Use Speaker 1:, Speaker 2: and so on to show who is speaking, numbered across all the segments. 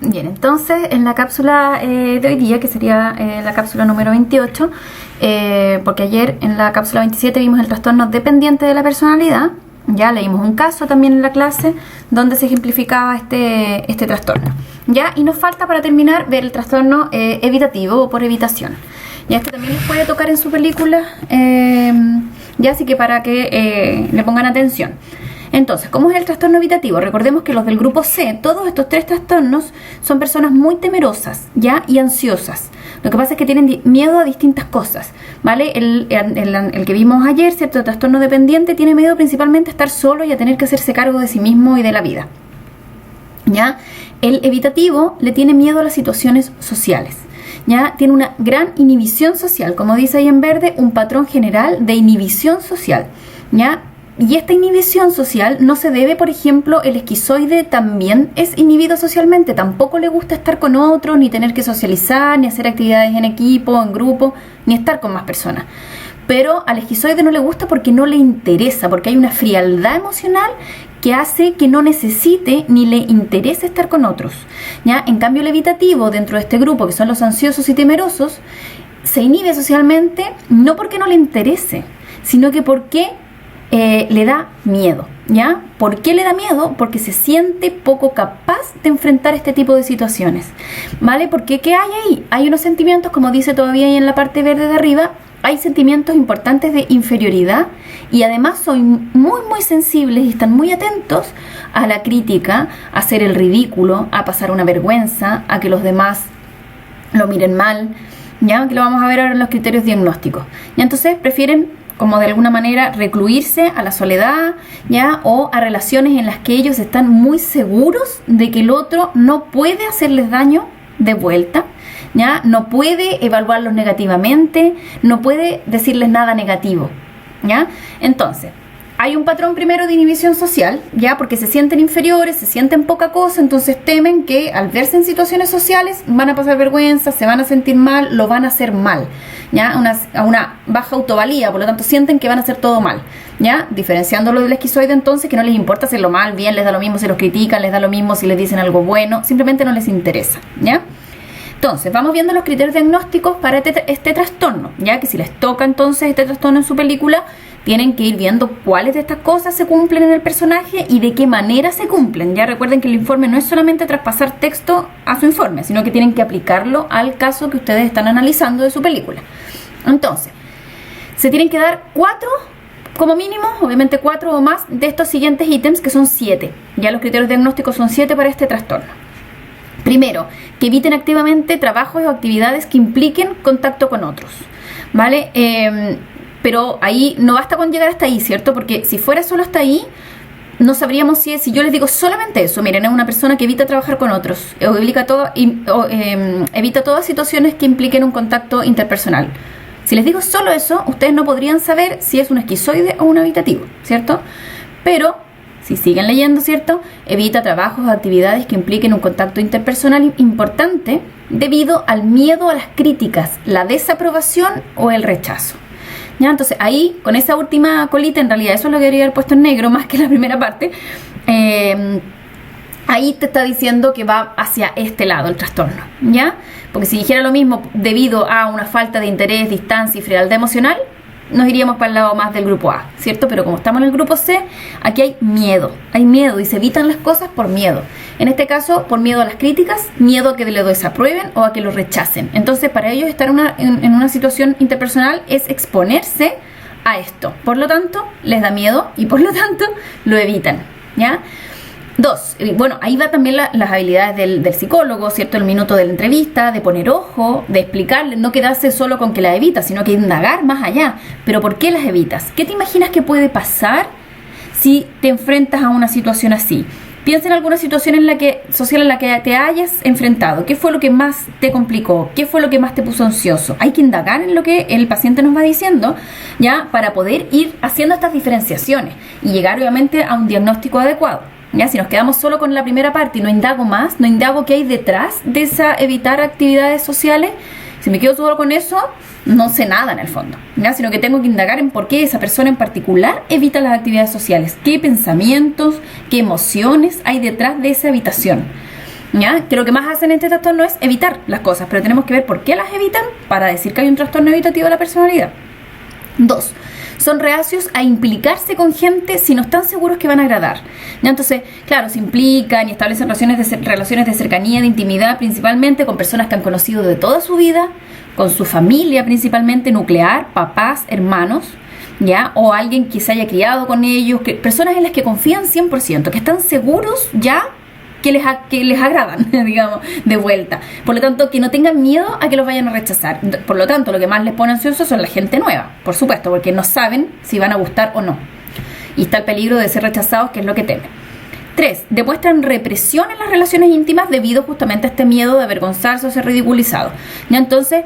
Speaker 1: Bien, entonces en la cápsula de hoy día, que sería la cápsula número 28, porque ayer en la cápsula 27 vimos el trastorno dependiente de la personalidad, ya leímos un caso también en la clase donde se ejemplificaba este trastorno, ya, y nos falta para terminar ver el trastorno evitativo o por evitación. Ya, este también les puede tocar en su película, ya, así que para que le pongan atención. Entonces, ¿cómo es el trastorno evitativo? Recordemos que los del grupo C, todos estos tres trastornos, son personas muy temerosas, ¿ya? Y ansiosas. Lo que pasa es que tienen miedo a distintas cosas, ¿vale? El que vimos ayer, ¿cierto? El trastorno dependiente tiene miedo principalmente a estar solo y a tener que hacerse cargo de sí mismo y de la vida, ¿ya? El evitativo le tiene miedo a las situaciones sociales, ¿ya? Tiene una gran inhibición social, como dice ahí en verde, un patrón general de inhibición social, ¿ya? Y esta inhibición social no se debe, por ejemplo, el esquizoide también es inhibido socialmente, tampoco le gusta estar con otros, ni tener que socializar, ni hacer actividades en equipo, en grupo, ni estar con más personas. Pero al esquizoide no le gusta porque no le interesa, porque hay una frialdad emocional que hace que no necesite ni le interese estar con otros, ¿ya? En cambio, el evitativo dentro de este grupo, que son los ansiosos y temerosos, se inhibe socialmente no porque no le interese, sino que porque le da miedo, ¿ya? ¿Por qué le da miedo? Porque se siente poco capaz de enfrentar este tipo de situaciones, ¿vale? Porque ¿qué hay ahí? Hay unos sentimientos, como dice todavía ahí en la parte verde de arriba, hay sentimientos importantes de inferioridad y además son muy sensibles y están muy atentos a la crítica, a hacer el ridículo, a pasar una vergüenza, a que los demás lo miren mal, ¿ya? Que lo vamos a ver ahora en los criterios diagnósticos. Y entonces prefieren como de alguna manera recluirse a la soledad, ¿ya? O a relaciones en las que ellos están muy seguros de que el otro no puede hacerles daño de vuelta, ¿ya? No puede evaluarlos negativamente, no puede decirles nada negativo, ¿ya? Entonces, hay un patrón primero de inhibición social, ¿ya? Porque se sienten inferiores, se sienten poca cosa, entonces temen que al verse en situaciones sociales van a pasar vergüenza, se van a sentir mal, lo van a hacer mal, ¿ya? A una baja autovalía, por lo tanto sienten que van a hacer todo mal, ¿ya? Diferenciándolo del esquizoide entonces, que no les importa hacerlo mal, bien, les da lo mismo si los critican, les da lo mismo si les dicen algo bueno, simplemente no les interesa, ¿ya? Entonces, vamos viendo los criterios diagnósticos para este trastorno, ya que si les toca entonces este trastorno en su película, tienen que ir viendo cuáles de estas cosas se cumplen en el personaje y de qué manera se cumplen. Ya recuerden que el informe no es solamente traspasar texto a su informe, sino que tienen que aplicarlo al caso que ustedes están analizando de su película. Entonces, se tienen que dar 4, como mínimo, obviamente 4 o más, de estos siguientes ítems, que son 7. Ya los criterios diagnósticos son 7 para este trastorno. Primero, que eviten activamente trabajos o actividades que impliquen contacto con otros, ¿vale? Pero ahí no basta con llegar hasta ahí, ¿cierto? Porque si fuera solo hasta ahí, no sabríamos si yo les digo solamente eso. Miren, es una persona que evita trabajar con otros, o evita todas situaciones que impliquen un contacto interpersonal. Si les digo solo eso, ustedes no podrían saber si es un esquizoide o un evitativo, ¿cierto? Pero si siguen leyendo, ¿cierto? Evita trabajos o actividades que impliquen un contacto interpersonal importante debido al miedo a las críticas, la desaprobación o el rechazo. ¿Ya? Entonces ahí, con esa última colita, en realidad eso es lo que debería haber puesto en negro más que la primera parte, ahí te está diciendo que va hacia este lado el trastorno, ¿ya? Porque si dijera lo mismo debido a una falta de interés, distancia y frialdad emocional, nos iríamos para el lado más del grupo A, ¿cierto? Pero como estamos en el grupo C, aquí hay miedo y se evitan las cosas por miedo. En este caso, por miedo a las críticas, miedo a que lo desaprueben o a que lo rechacen. Entonces, para ellos estar en una situación interpersonal es exponerse a esto. Por lo tanto, les da miedo y por lo tanto lo evitan, ¿ya? 2, bueno, ahí va también las habilidades del psicólogo, ¿cierto? El minuto de la entrevista, de poner ojo, de explicarle, no quedarse solo con que las evitas, sino que indagar más allá. ¿Pero por qué las evitas? ¿Qué te imaginas que puede pasar si te enfrentas a una situación así? Piensa en alguna situación social en la que te hayas enfrentado. ¿Qué fue lo que más te complicó? ¿Qué fue lo que más te puso ansioso? Hay que indagar en lo que el paciente nos va diciendo, ¿ya? Para poder ir haciendo estas diferenciaciones y llegar obviamente a un diagnóstico adecuado. ¿Ya? Si nos quedamos solo con la primera parte y no indago más, no indago qué hay detrás de esa evitar actividades sociales, si me quedo solo con eso, no sé nada en el fondo, ¿ya? Sino que tengo que indagar en por qué esa persona en particular evita las actividades sociales, qué pensamientos, qué emociones hay detrás de esa evitación, ¿Ya? Que lo que más hacen en este trastorno es evitar las cosas, pero tenemos que ver por qué las evitan para decir que hay un trastorno evitativo de la personalidad. 2. Son reacios a implicarse con gente si no están seguros que van a agradar. ¿Ya? Entonces, claro, se implican y establecen relaciones de cercanía, de intimidad, principalmente con personas que han conocido de toda su vida, con su familia principalmente, nuclear, papás, hermanos, ¿ya? O alguien que se haya criado con ellos, personas en las que confían 100%, que están seguros ya que les agradan, digamos, de vuelta. Por lo tanto, que no tengan miedo a que los vayan a rechazar. Por lo tanto, lo que más les pone ansiosos son la gente nueva, por supuesto, porque no saben si van a gustar o no. Y está el peligro de ser rechazados, que es lo que temen. 3. Demuestran represión en las relaciones íntimas debido justamente a este miedo de avergonzarse o ser ridiculizados. Ya entonces,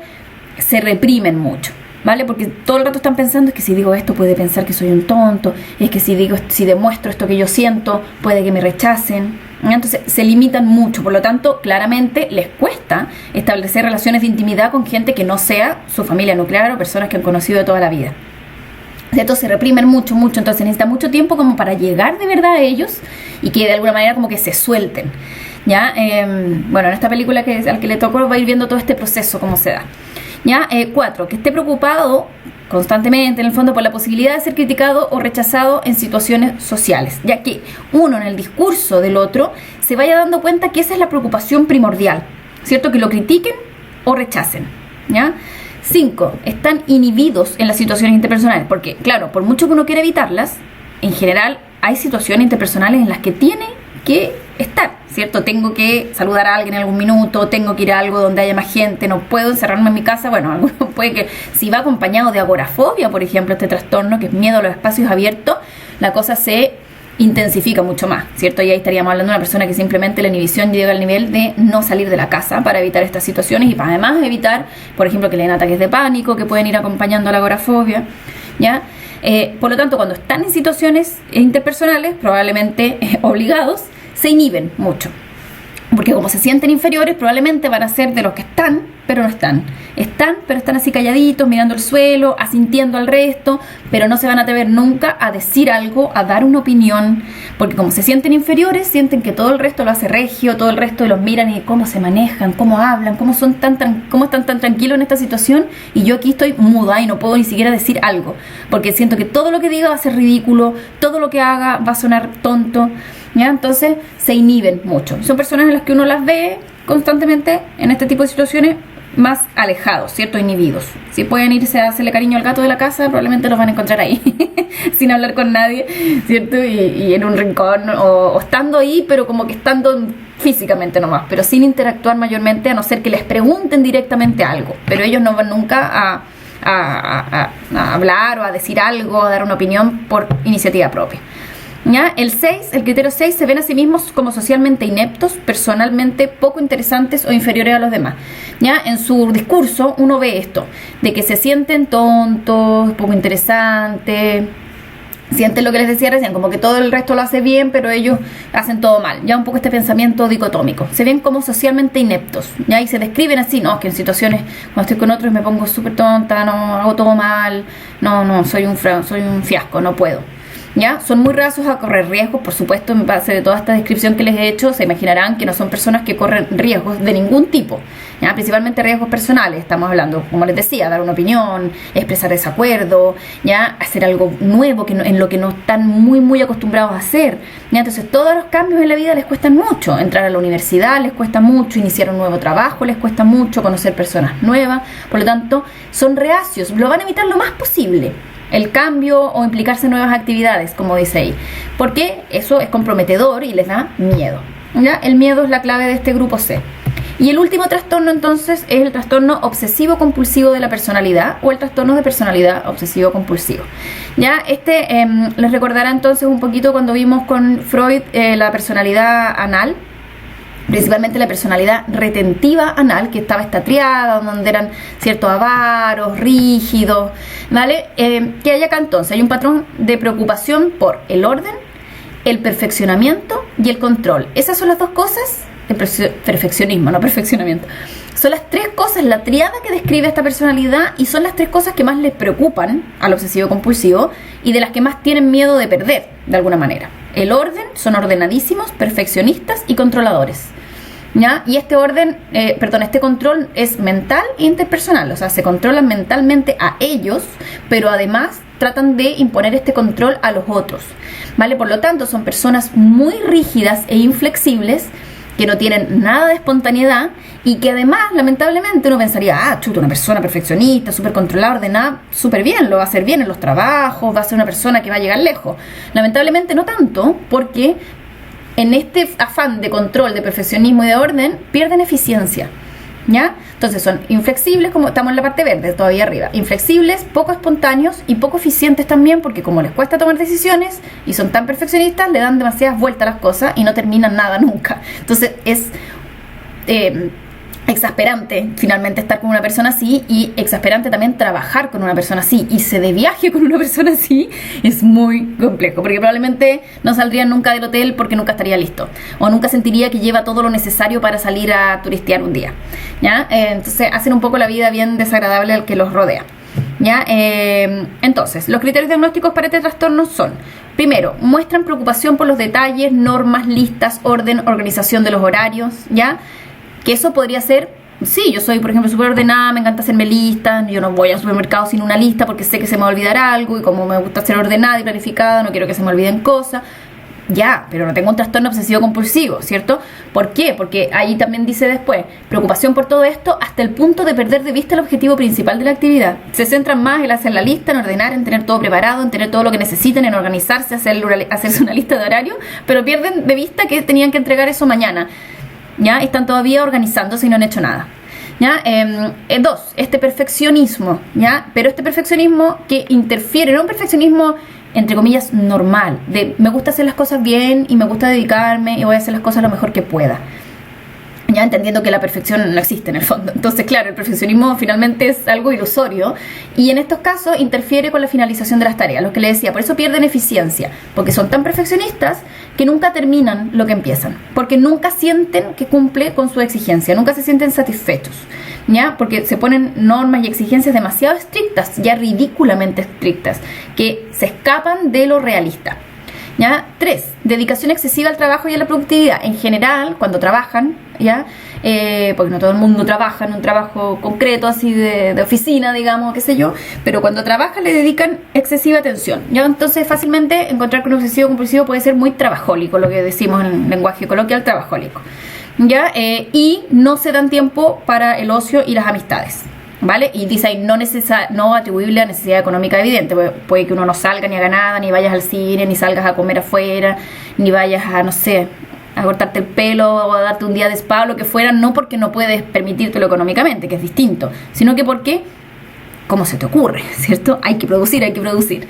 Speaker 1: se reprimen mucho, ¿vale? Porque todo el rato están pensando, es que si digo esto puede pensar que soy un tonto, es que si demuestro esto que yo siento, puede que me rechacen. Entonces se limitan mucho, por lo tanto claramente les cuesta establecer relaciones de intimidad con gente que no sea su familia nuclear o personas que han conocido de toda la vida. Entonces se reprimen mucho, entonces necesita mucho tiempo como para llegar de verdad a ellos y que de alguna manera como que se suelten, ¿ya? Bueno, en esta película al que le tocó va a ir viendo todo este proceso, cómo se da. ¿Ya? 4. Que esté preocupado constantemente, en el fondo, por la posibilidad de ser criticado o rechazado en situaciones sociales, ya que uno en el discurso del otro se vaya dando cuenta que esa es la preocupación primordial, ¿cierto? Que lo critiquen o rechacen, ¿ya? 5. Están inhibidos en las situaciones interpersonales, porque, claro, por mucho que uno quiera evitarlas, en general hay situaciones interpersonales en las que tiene que estar, ¿cierto? Tengo que saludar a alguien en algún minuto, tengo que ir a algo donde haya más gente, no puedo encerrarme en mi casa. Bueno, alguno puede que, si va acompañado de agorafobia, por ejemplo, este trastorno, que es miedo a los espacios abiertos, la cosa se intensifica mucho más, ¿cierto? Y ahí estaríamos hablando de una persona que simplemente la inhibición llega al nivel de no salir de la casa para evitar estas situaciones y para además evitar, por ejemplo, que le den ataques de pánico que pueden ir acompañando a la agorafobia, ¿ya? Por lo tanto, cuando están en situaciones interpersonales, probablemente obligados, se inhiben mucho. Porque como se sienten inferiores, probablemente van a ser de los que están, pero no están. Están, pero están así calladitos, mirando el suelo, asintiendo al resto, pero no se van a atrever nunca a decir algo, a dar una opinión, porque como se sienten inferiores, sienten que todo el resto lo hace regio, todo el resto los miran y cómo se manejan, cómo hablan, cómo están tan tranquilos en esta situación, y yo aquí estoy muda y no puedo ni siquiera decir algo, porque siento que todo lo que diga va a ser ridículo, todo lo que haga va a sonar tonto, ¿ya? Entonces se inhiben mucho. Son personas en las que uno las ve constantemente en este tipo de situaciones más alejados, ¿cierto? Inhibidos. Si pueden irse a hacerle cariño al gato de la casa, probablemente los van a encontrar ahí, sin hablar con nadie, ¿cierto? Y en un rincón, o estando ahí, pero como que estando físicamente nomás, pero sin interactuar mayormente, a no ser que les pregunten directamente algo. Pero ellos no van nunca a hablar o a decir algo, a dar una opinión por iniciativa propia. ¿Ya? El criterio 6, se ven a sí mismos como socialmente ineptos, personalmente poco interesantes o inferiores a los demás. ¿Ya? En su discurso uno ve esto, de que se sienten tontos, poco interesantes, sienten lo que les decía recién, como que todo el resto lo hace bien, pero ellos hacen todo mal. Ya un poco este pensamiento dicotómico. Se ven como socialmente ineptos, ¿ya? Y se describen así, no, que en situaciones, cuando estoy con otros me pongo súper tonta, no, hago todo mal, no, soy un fiasco, no puedo. ¿Ya? Son muy reacios a correr riesgos, por supuesto, en base de toda esta descripción que les he hecho, se imaginarán que no son personas que corren riesgos de ningún tipo, ¿ya? Principalmente riesgos personales, estamos hablando, como les decía, dar una opinión, expresar desacuerdo, ¿ya? Hacer algo nuevo en lo que no están muy acostumbrados a hacer, ¿ya? Entonces todos los cambios en la vida les cuestan mucho, entrar a la universidad les cuesta mucho, iniciar un nuevo trabajo les cuesta mucho, conocer personas nuevas, por lo tanto son reacios, lo van a evitar lo más posible, el cambio o implicarse en nuevas actividades, como dice ahí, porque eso es comprometedor y les da miedo, ¿ya? El miedo es la clave de este grupo C. Y el último trastorno entonces es el trastorno obsesivo-compulsivo de la personalidad, o el trastorno de personalidad obsesivo-compulsivo. Ya les recordará entonces un poquito cuando vimos con Freud la personalidad anal, principalmente la personalidad retentiva anal, que estaba esta triada donde eran ciertos avaros, rígidos, ¿vale? Que hay acá entonces, hay un patrón de preocupación por el orden, el perfeccionamiento y el control. Esas son las dos cosas, el perfeccionismo, no perfeccionamiento. Son las tres cosas, la triada que describe esta personalidad, y son las tres cosas que más les preocupan al obsesivo compulsivo y de las que más tienen miedo de perder, de alguna manera. El orden, son ordenadísimos, perfeccionistas y controladores. ¿ya? Y este este control es mental e interpersonal, o sea, se controlan mentalmente a ellos, pero además tratan de imponer este control a los otros, ¿vale? Por lo tanto, son personas muy rígidas e inflexibles, que no tienen nada de espontaneidad y que además, lamentablemente, uno pensaría, chuta, una persona perfeccionista, súper controlada, ordenada, súper bien, lo va a hacer bien en los trabajos, va a ser una persona que va a llegar lejos. Lamentablemente no tanto, porque en este afán de control, de perfeccionismo y de orden, pierden eficiencia, ¿ya? Entonces son inflexibles, como estamos en la parte verde, todavía arriba, inflexibles, poco espontáneos y poco eficientes también, porque como les cuesta tomar decisiones y son tan perfeccionistas, le dan demasiadas vueltas a las cosas y no terminan nada nunca. Entonces es exasperante finalmente estar con una persona así, y exasperante también trabajar con una persona así, irse de viaje con una persona así es muy complejo, porque probablemente no saldría nunca del hotel porque nunca estaría listo, o nunca sentiría que lleva todo lo necesario para salir a turistear un día, ¿ya? Entonces hacen un poco la vida bien desagradable al que los rodea, ¿ya? Entonces, los criterios diagnósticos para este trastorno son: primero, muestran preocupación por los detalles, normas, listas, orden, organización de los horarios, ¿ya? Que eso podría ser, sí, yo soy, por ejemplo, súper ordenada, me encanta hacerme listas, yo no voy al supermercado sin una lista porque sé que se me va a olvidar algo, y como me gusta ser ordenada y planificada, no quiero que se me olviden cosas. Ya, pero no tengo un trastorno obsesivo compulsivo, ¿cierto? ¿Por qué? Porque ahí también dice después, preocupación por todo esto hasta el punto de perder de vista el objetivo principal de la actividad. Se centran más en hacer la lista, en ordenar, en tener todo preparado, en tener todo lo que necesiten, en organizarse, hacerse una lista de horario, pero pierden de vista que tenían que entregar eso mañana. ¿Ya? Están todavía organizándose y no han hecho nada, ¿ya? Dos, este perfeccionismo, ¿ya? Pero este perfeccionismo que interfiere, no un perfeccionismo entre comillas normal, de me gusta hacer las cosas bien y me gusta dedicarme y voy a hacer las cosas lo mejor que pueda, ya entendiendo que la perfección no existe en el fondo. Entonces, claro, el perfeccionismo finalmente es algo ilusorio, y en estos casos interfiere con la finalización de las tareas, lo que les decía, por eso pierden eficiencia, porque son tan perfeccionistas que nunca terminan lo que empiezan, porque nunca sienten que cumple con su exigencia, nunca se sienten satisfechos, ¿ya? Porque se ponen normas y exigencias demasiado estrictas, ya ridículamente estrictas, que se escapan de lo realista, ¿ya? 3, dedicación excesiva al trabajo y a la productividad. En general, cuando trabajan, ¿ya? Porque no todo el mundo trabaja en un trabajo concreto, así de oficina, digamos, qué sé yo, pero cuando trabajan le dedican excesiva atención, ¿ya? Entonces fácilmente encontrar con un obsesivo compulsivo puede ser muy trabajólico, lo que decimos en lenguaje coloquial, trabajólico, ¿ya? Y no se dan tiempo para el ocio y las amistades, ¿vale? Y dice ahí no atribuible a necesidad económica evidente. Puede que uno no salga ni haga nada, ni vayas al cine, ni salgas a comer afuera, ni vayas a, no sé, a cortarte el pelo o a darte un día de spa, lo que fuera, no porque no puedes permitírtelo económicamente, que es distinto, sino que porque, ¿cómo se te ocurre? ¿Cierto? Hay que producir.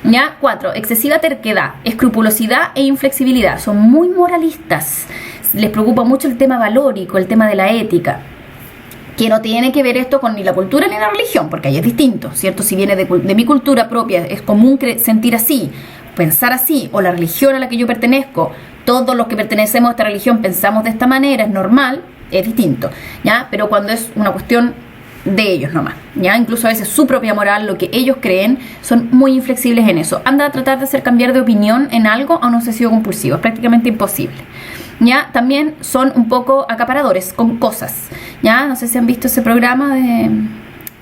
Speaker 1: ¿Ya? 4, excesiva terquedad, escrupulosidad e inflexibilidad. Son muy moralistas, les preocupa mucho el tema valórico, el tema de la ética, que no tiene que ver esto con ni la cultura ni la religión, porque ahí es distinto, ¿cierto? Si viene de mi cultura propia, es común sentir así, pensar así, o la religión a la que yo pertenezco, todos los que pertenecemos a esta religión pensamos de esta manera, es normal, es distinto, ¿ya? Pero cuando es una cuestión de ellos nomás, ¿ya? Incluso a veces su propia moral, lo que ellos creen, son muy inflexibles en eso. Anda a tratar de hacer cambiar de opinión en algo a un obsesivo compulsivo, es prácticamente imposible, ¿ya? También son un poco acaparadores con cosas, ¿ya? No sé si han visto ese programa de...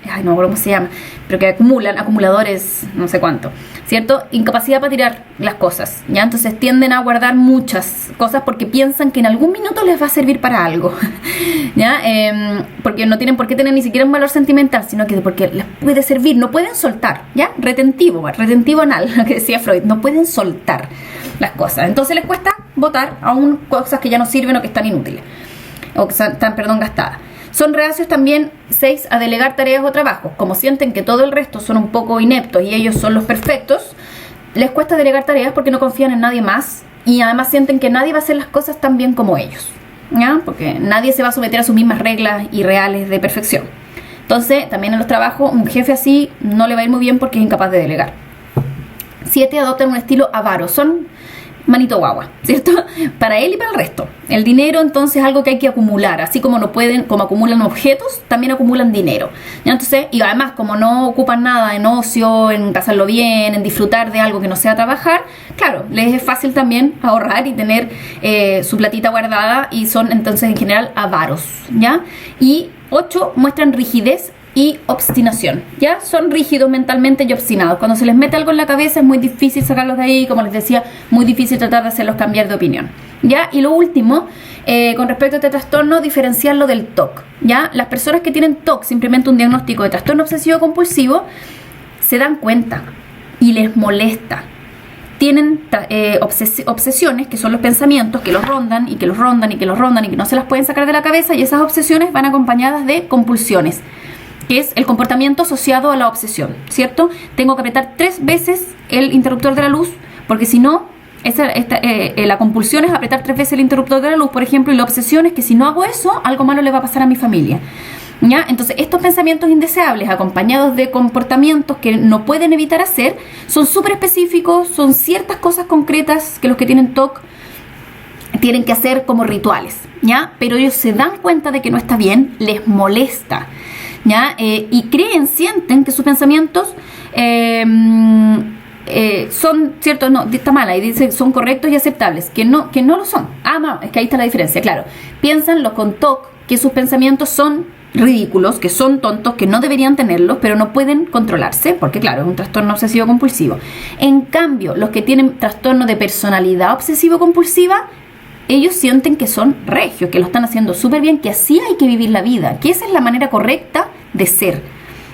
Speaker 1: Ay, no me acuerdo cómo se llama, pero que acumuladores, no sé cuánto, ¿cierto? Incapacidad para tirar las cosas, ¿ya? Entonces tienden a guardar muchas cosas porque piensan que en algún minuto les va a servir para algo, ¿ya? Porque no tienen por qué tener ni siquiera un valor sentimental, sino que porque les puede servir, no pueden soltar, ¿ya? Retentivo anal, lo que decía Freud, no pueden soltar las cosas, entonces les cuesta botar aún cosas que ya no sirven o que están inútiles, o que están, gastadas. Son reacios también, 6, a delegar tareas o trabajos. Como sienten que todo el resto son un poco ineptos y ellos son los perfectos, les cuesta delegar tareas porque no confían en nadie más, y además sienten que nadie va a hacer las cosas tan bien como ellos, ¿ya? Porque nadie se va a someter a sus mismas reglas irreales de perfección. Entonces, también en los trabajos, un jefe así no le va a ir muy bien porque es incapaz de delegar. 7, adoptan un estilo avaro. Son manito guagua, ¿cierto? Para él y para el resto. El dinero entonces es algo que hay que acumular, así como no pueden, como acumulan objetos, también acumulan dinero. ¿Ya? Entonces, y además como no ocupan nada en ocio, en pasarlo bien, en disfrutar de algo que no sea trabajar, claro, les es fácil también ahorrar y tener su platita guardada, y son entonces en general avaros, ¿ya? Y 8 muestran rigidez y obstinación, ¿ya? Son rígidos mentalmente y obstinados. Cuando se les mete algo en la cabeza es muy difícil sacarlos de ahí, como les decía, muy difícil tratar de hacerlos cambiar de opinión, ¿ya? Y lo último, con respecto a este trastorno, diferenciarlo del TOC, ¿ya? Las personas que tienen TOC, simplemente un diagnóstico de trastorno obsesivo compulsivo, se dan cuenta y les molesta. Tienen obsesiones, que son los pensamientos que los rondan y que los rondan y que los rondan y que no se las pueden sacar de la cabeza, y esas obsesiones van acompañadas de compulsiones, que es el comportamiento asociado a la obsesión, ¿cierto? Tengo que apretar 3 veces el interruptor de la luz, porque si no, la compulsión es apretar 3 veces el interruptor de la luz, por ejemplo, y la obsesión es que si no hago eso, algo malo le va a pasar a mi familia, ¿ya? Entonces, estos pensamientos indeseables, acompañados de comportamientos que no pueden evitar hacer, son súper específicos, son ciertas cosas concretas que los que tienen TOC tienen que hacer como rituales, ¿ya? Pero ellos se dan cuenta de que no está bien, les molesta, ¿ya? Y sienten que sus pensamientos son, ¿cierto? No, está mala, y dice son correctos y aceptables, que no lo son. No, es que ahí está la diferencia, claro. Piensan los con TOC que sus pensamientos son ridículos, que son tontos, que no deberían tenerlos, pero no pueden controlarse, porque claro, es un trastorno obsesivo compulsivo. En cambio, los que tienen trastorno de personalidad obsesivo compulsiva, ellos sienten que son regios, que lo están haciendo súper bien, que así hay que vivir la vida, que esa es la manera correcta de ser.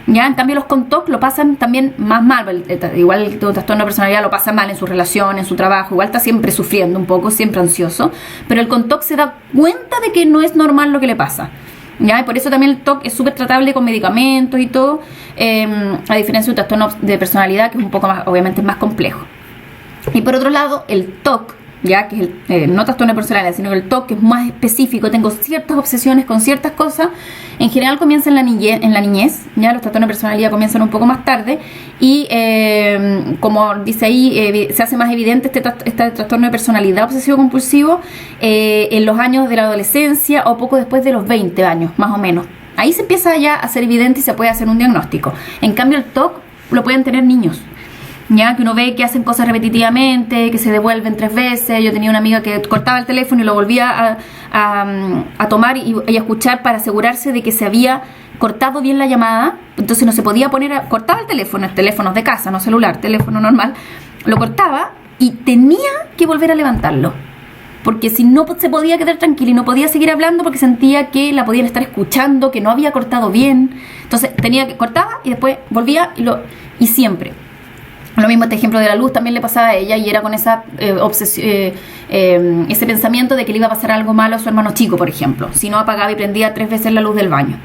Speaker 1: ¿Ya? En cambio, los con TOC lo pasan también más mal. Igual el trastorno de personalidad lo pasa mal en su relación, en su trabajo, igual está siempre sufriendo un poco, siempre ansioso, pero el con TOC se da cuenta de que no es normal lo que le pasa, ¿ya? Y por eso también el TOC es súper tratable con medicamentos y todo, a diferencia de un trastorno de personalidad que es un poco más, obviamente, es más complejo. Y por otro lado, el TOC, ya que es el no trastorno de personalidad, sino que el TOC, que es más específico, tengo ciertas obsesiones con ciertas cosas, en general comienza en la niñez, ya los trastornos de personalidad comienzan un poco más tarde, y como dice ahí, se hace más evidente este trastorno de personalidad obsesivo compulsivo en los años de la adolescencia o poco después de los 20 años, más o menos. Ahí se empieza ya a ser evidente y se puede hacer un diagnóstico. En cambio, el TOC lo pueden tener niños, ya que uno ve que hacen cosas repetitivamente, que se devuelven 3 veces. Yo tenía una amiga que cortaba el teléfono y lo volvía a tomar y a escuchar para asegurarse de que se había cortado bien la llamada. Entonces no se podía cortaba el teléfono de casa, no celular, teléfono normal, lo cortaba y tenía que volver a levantarlo, porque si no se podía quedar tranquila y no podía seguir hablando porque sentía que la podían estar escuchando, que no había cortado bien. Entonces cortaba y después volvía y siempre. Lo mismo, este ejemplo de la luz también le pasaba a ella, y era con esa ese pensamiento de que le iba a pasar algo malo a su hermano chico, por ejemplo, si no apagaba y prendía 3 veces la luz del baño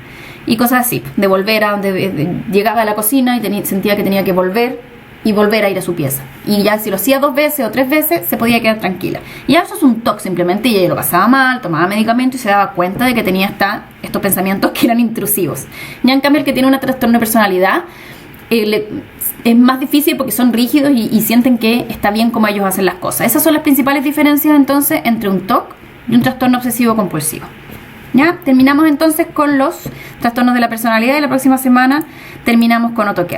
Speaker 1: y cosas así, de volver a donde llegaba a la cocina y sentía que tenía que volver a ir a su pieza, y ya si lo hacía 2 veces o 3 veces se podía quedar tranquila. Y eso es un TOC simplemente, y ella lo pasaba mal, tomaba medicamentos y se daba cuenta de que tenía estos pensamientos que eran intrusivos. Ya en cambio, el que tiene un trastorno de personalidad es más difícil porque son rígidos y sienten que está bien como ellos hacen las cosas. Esas son las principales diferencias entonces entre un TOC y un trastorno obsesivo compulsivo. ¿Ya? Terminamos entonces con los trastornos de la personalidad, y la próxima semana terminamos con otro